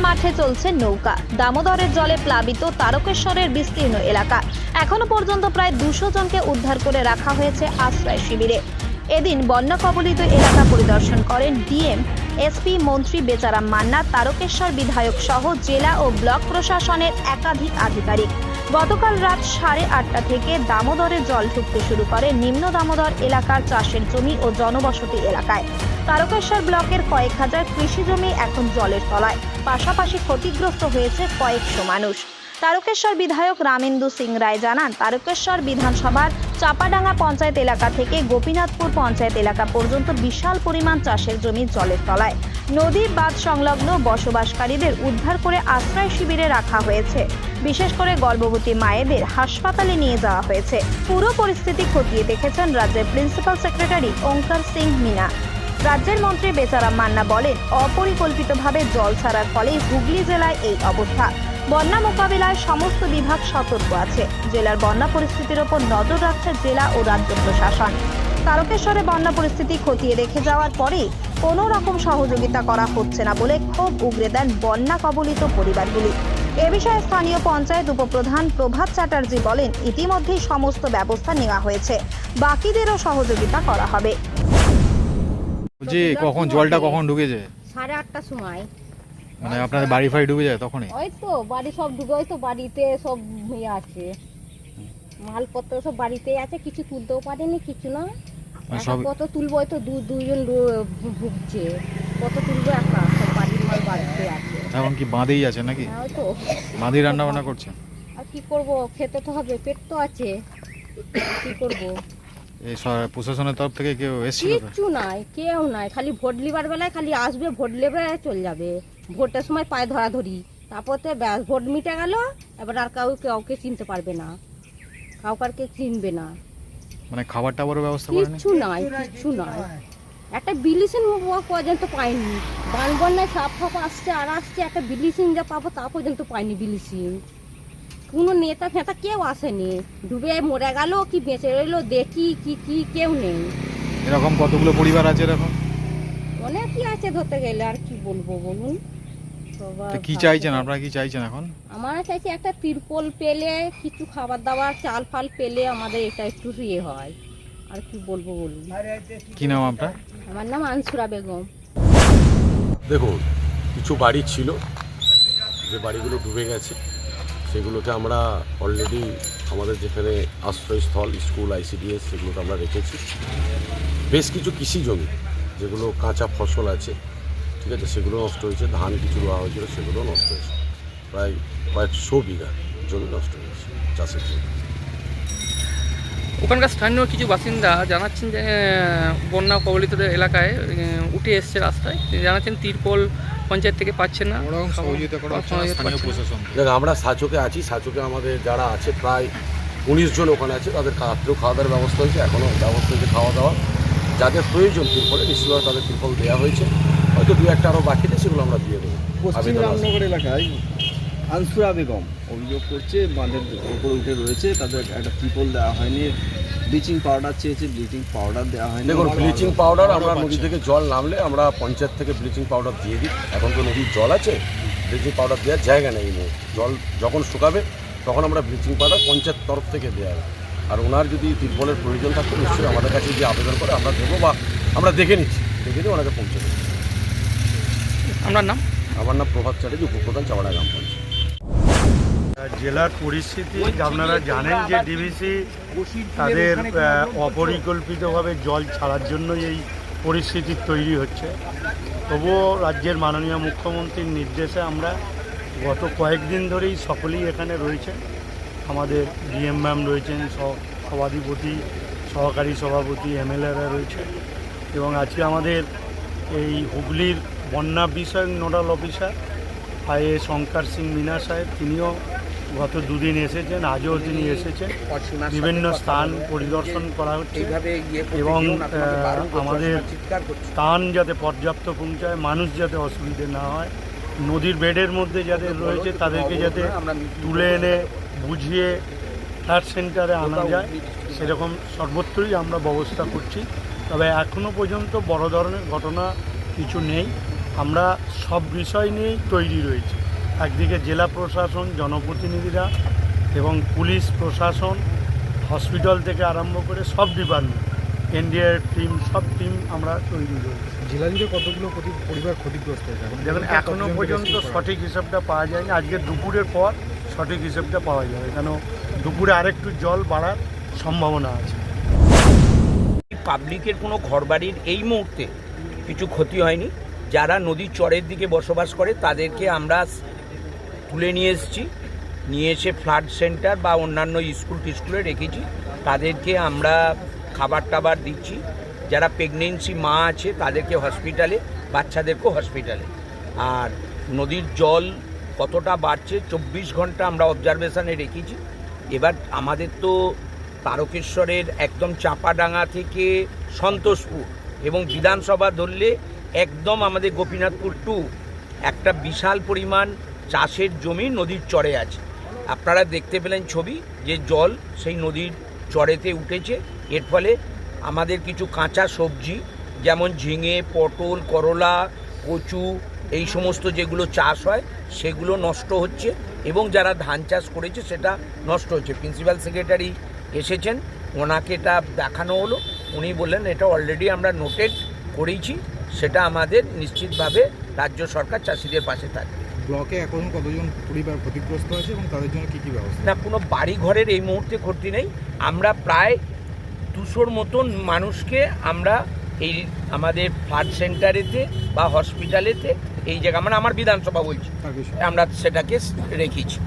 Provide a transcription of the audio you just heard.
মাঠে চলছে নৌকা। দামোদরের জলে প্লাবিত তারকেশ্বরের বিস্তীর্ণ এলাকা। এখনো পর্যন্ত প্রায় 200 জনকে উদ্ধার করে রাখা হয়েছে আশ্রয় শিবিরে। এদিন বন্যা কবলিত এলাকা পরিদর্শন করেন ডিএম, এসপি, মন্ত্রী বেচারাম মান্না, তারকেশ্বর বিধায়ক সহ জেলা ও ব্লক প্রশাসনের একাধিক আধিকারিক। গতকাল রাত 8:30 থেকে দামোদরে জল ঢুকতে শুরু করে নিম্ন দামোদর এলাকার চাষের জমি ও জনবসতি এলাকায়। তারকেশ্বর ব্লকের কয়েক হাজার কৃষি জমি এখন জলের তলায়, পাশাপাশি ক্ষতিগ্রস্ত হয়েছে কয়েকশো মানুষ। তারকেশ্বর বিধায়ক রামেন্দু সিং রায় জানান, তারকেশ্বর বিধানসভার চাপাডাঙ্গা পঞ্চায়েত এলাকা থেকে গোপীনাথপুর পঞ্চায়েত এলাকা পর্যন্ত বিশাল পরিমাণ চাষের জমি জলের তলায়। নদী বাঁধ সংলগ্ন বসবাসকারীদের উদ্ধার করে আশ্রয় শিবিরে রাখা হয়েছে। বিশেষ করে গর্ভবতী মায়েদের হাসপাতালে নিয়ে যাওয়া হয়েছে। পুরো পরিস্থিতি খতিয়ে দেখেছেন রাজ্যের প্রিন্সিপাল সেক্রেটারি ওঙ্কার সিং মিনা। রাজ্যের মন্ত্রী বেচারাম মান্না বলেন, অপরিকল্পিতভাবে জল ছাড়ার ফলে হুগলি জেলায় এই অবস্থা। বন্যা মোকাবিলায় সমস্ত বিভাগ সতর্ক আছে। জেলার বন্যা পরিস্থিতির ওপর নজর রাখছে জেলা ও রাজ্য প্রশাসন। তারকেশ্বরে বন্যা পরিস্থিতি খতিয়ে দেখে যাওয়ার পরে কোনো রকম সহযোগিতা করা হচ্ছে না বলে ক্ষোভ উগরে দেন বন্যা কবলিত পরিবারগুলি। এ বিষয়ে স্থানীয় পঞ্চায়েত উপপ্রধান প্রভাত চ্যাটার্জি বলেন, ইতিমধ্যেই সমস্ত ব্যবস্থা নেওয়া হয়েছে, বাকিদেরও সহযোগিতা করা হবে। কখন জলটা কখন ঢুকেছে? 8:30টার সময়। মানে আপনাদের বাড়ি ফাড়ি ডুবে যায় তখনই? ওই তো বাড়ি সব ডুবে, ওই তো বাড়িতে সব ইয়ে আছে, মালপত্র সব বাড়িতেই আছে, কিছু তুলতেও পারেনি, কিছু না। কত তুলবো, ওই তো দুজন ভুগছে, কত তুলবো একা, সব বাড়ির মাল বাড়িতে আছে। এখন কি বাঁধেই আছে নাকি? ওই তো বাঁধেই রান্না বান্না করছে। আর কি করবো, খেতে তো হবে, পেট তো আছে, কি করবো। এই প্রশাসনের তরফ থেকে কেউ এসেছিল? কিচ্ছু নাই, কেউ নাই, খালি ভোট লিবার বেলায় খালি আসবে, ভোট লেবে চলে যাবে। ভোটের সময় পায়ে ধরাধরি, তারপরে ব্যাস ভোট মিটে গেল, এবার আর কাউকে চিনতে পারবে না, কাউকে চিনবে না। মানে খাবার টাবারের ব্যবস্থা করেনি? কিচ্ছু নাই, কিচ্ছু নাই, একটা বিলিসিন পর্যন্ত পাইনি। বান বন্যায় সাপ ফাপ আসছে আর আসছে, একটা বিলিসিন যা পাবো তা পর্যন্ত পাইনি। বিলিসিন কোনো নেতা ফেতা কেউ আসেনি, ডুবে মরে গেল কি বেঁচে রইলো দেখি কি কেউ নেই। এরকম কতগুলো পরিবার আছে এরকম? অনেকই আছে ধরতে গেলে, আর কি বলবো বলুন। কি চাইছেন আপনারা, কি চাইছেন এখন? আমরা চাইছি একটা তিরপল পেলে, কিছু খাবার দাবার চাল ফাল পেলে আমাদের এটা একটু ইয়ে হয়, আর কি বলবো বলুন। কি নাম আপনার? আমার নাম আনসুরা বেগম। দেখুন, কিছু বাড়ি ছিল যে বাড়িগুলো ডুবে গেছে, সেগুলোকে আমরা অলরেডি আমাদের যেখানে আশ্রয়স্থল, স্কুল, ICDS, সেগুলোকে আমরা রেখেছি। বেশ কিছু কৃষি জমি যেগুলো কাঁচা ফসল আছে, ঠিক আছে, সেগুলো নষ্ট হয়েছে। ধান কিছু রোয়া হয়েছিল, সেগুলো নষ্ট হয়েছে। প্রায় কয়েকশো বিঘা জমি নষ্ট হয়েছে চাষের জমি। ওখানকার স্থানীয় কিছু বাসিন্দা জানাচ্ছেন যে বন্যা কবলিত এলাকায় উঠে এসছে রাস্তায়, তিনি জানাচ্ছেন তিরপল পঞ্চায়েত থেকে পাচ্ছেন না, দেখ, আমরা সাচোকে আছি, সাচোকে আমাদের যারা আছে প্রায় 19 জন ওখানে আছে, তাদের রাত্রেও খাওয়া দাওয়ার ব্যবস্থা হয়েছে, এখনও ব্যবস্থা হয়েছে খাওয়া দাওয়া। যাদের প্রয়োজন তিরপলে, নিশ্চয়ই তাদের তিরপল দেওয়া হয়েছে, হয়তো 2-1টা আরও বাকি নেই, সেগুলো আমরা দিয়ে দেবো। পশ্চিম রামনগর এলাকায় আনসুরা বেগম অভিযোগ করছে, বাঁধের উপরে উঠে রয়েছে, তাদের একটা ত্রিপল দেওয়া হয়নি, ব্লিচিং পাউডার চেয়েছে, ব্লিচিং পাউডার দেওয়া হয়নি। দেখুন, ব্লিচিং পাউডার আমরা নদী থেকে জল নামলে আমরা পঞ্চায়েত থেকে ব্লিচিং পাউডার দিয়ে দিই। এখন তো নদীর জল আছে, ব্লিচিং পাউডার দেওয়ার জায়গা নেই। জল যখন শুকাবে তখন আমরা ব্লিচিং পাউডার পঞ্চায়েত তরফ থেকে দেওয়া হবে। আর ওনার যদি তিরপলের প্রয়োজন থাকতো, নিশ্চয়ই আমাদের কাছে যে আবেদন করে আমরা দেবো, বা আমরা দেখে নিচ্ছি, দেখে দিয়ে ওনাকে পৌঁছে দেবো। আপনার নাম? আমার নাম প্রভাত চ্যাটার্জি, উপপ্রধান, চাপাডাঙ্গা গ্রাম পঞ্চায়েত। জেলার পরিস্থিতি আপনারা জানেন যে ডিভিসি তাদের অপরিকল্পিতভাবে জল ছাড়ার জন্য এই পরিস্থিতি তৈরি হচ্ছে। তবুও রাজ্যের মাননীয় মুখ্যমন্ত্রীর নির্দেশে আমরা গত কয়েকদিন ধরেই সকলেই এখানে রয়েছে। আমাদের ডিএম ম্যাম রয়েছেন, সভাধিপতি, সহকারী সভাপতি, MLAরা রয়েছে, এবং আজকে আমাদের এই হুগলির বন্যা বিষয়ক নোডাল অফিসার IAS ওঙ্কার সিং মিনা সাহেব, তিনিও গত 2 দিন এসেছেন, আজও তিনি এসেছেন। বিভিন্ন স্থান পরিদর্শন করা হচ্ছে এবং আমাদের স্থান যাতে পর্যাপ্ত পৌঁছায়, মানুষ যাতে অসুবিধে না হয়, নদীর বেডের মধ্যে যাদের রয়েছে তাদেরকে যাতে তুলে এনে বুঝিয়ে ফ্ল্যাট সেন্টারে আনা যায়, সেরকম সর্বত্রই আমরা ব্যবস্থা করছি। তবে এখনও পর্যন্ত বড় ধরনের ঘটনা কিছু নেই। আমরা সব বিষয় নিয়েই তৈরি রয়েছি। একদিকে জেলা প্রশাসন, জনপ্রতিনিধিরা এবং পুলিশ প্রশাসন, হসপিটাল থেকে আরম্ভ করে সব ডিপার্টমেন্ট, এনডিআর টিম, সব টিম আমরা তৈরি রয়েছি। জেলা জুড়ে কতগুলো পরিবার ক্ষতিগ্রস্ত হয়েছে দেখুন এখনও পর্যন্ত সঠিক হিসাবটা পাওয়া যায়নি। আজকে দুপুরের পর সঠিক হিসাবটা পাওয়া যাবে, কেন দুপুরে আরেকটু জল বাড়ার সম্ভাবনা আছে। পাবলিকের কোনো ঘরবাড়ির এই মুহূর্তে কিছু ক্ষতি হয়নি। যারা নদীর চরের দিকে বসবাস করে তাদেরকে আমরা তুলে নিয়ে এসেছি, নিয়ে এসে ফ্লাড সেন্টার বা অন্যান্য স্কুলে রেখেছি। তাদেরকে আমরা খাবার টাবার দিচ্ছি। যারা প্রেগনেন্সি মা আছে তাদেরকে হসপিটালে, বাচ্চাদেরকেও হসপিটালে। আর নদীর জল কতটা বাড়ছে 24 ঘন্টা আমরা অবজারভেশনে রেখেছি। এবার আমাদের তো তারকেশ্বরের একদম চাপাডাঙ্গা থেকে সন্তোষপুর এবং বিধানসভা ধরলে একদম আমাদের গোপীনাথপুর টু একটা বিশাল পরিমাণ চাষের জমি নদীর চরে আছে। আপনারা দেখতে পেলেন ছবি যে জল সেই নদীর চরেতে উঠেছে। এর ফলে আমাদের কিছু কাঁচা সবজি যেমন ঝিঙে, পটল, করলা, কচু এই সমস্ত যেগুলো চাষ হয় সেগুলো নষ্ট হচ্ছে এবং যারা ধান চাষ করেছে সেটা নষ্ট হচ্ছে। প্রিন্সিপাল সেক্রেটারি এসেছেন, ওনাকে এটা দেখানো হলো। উনি বললেন এটা অলরেডি আমরা নোটেড করেছি, সেটা আমাদের নিশ্চিতভাবে রাজ্য সরকার চাষিদের পাশে থাকবে। ব্লকে এখন কতজন পরিবার ক্ষতিগ্রস্ত আছে এবং তাদের জন্য কী ব্যবস্থা? না, কোনো বাড়ি ঘরের এই মুহূর্তে ক্ষতি নেই। আমরা প্রায় 200 মতন মানুষকে আমরা এই আমাদের ফ্লাড সেন্টারেতে বা হসপিটালেতে এই জায়গা মানে আমার বিধানসভা বলছি আমরা সেটাকে রেখেছি।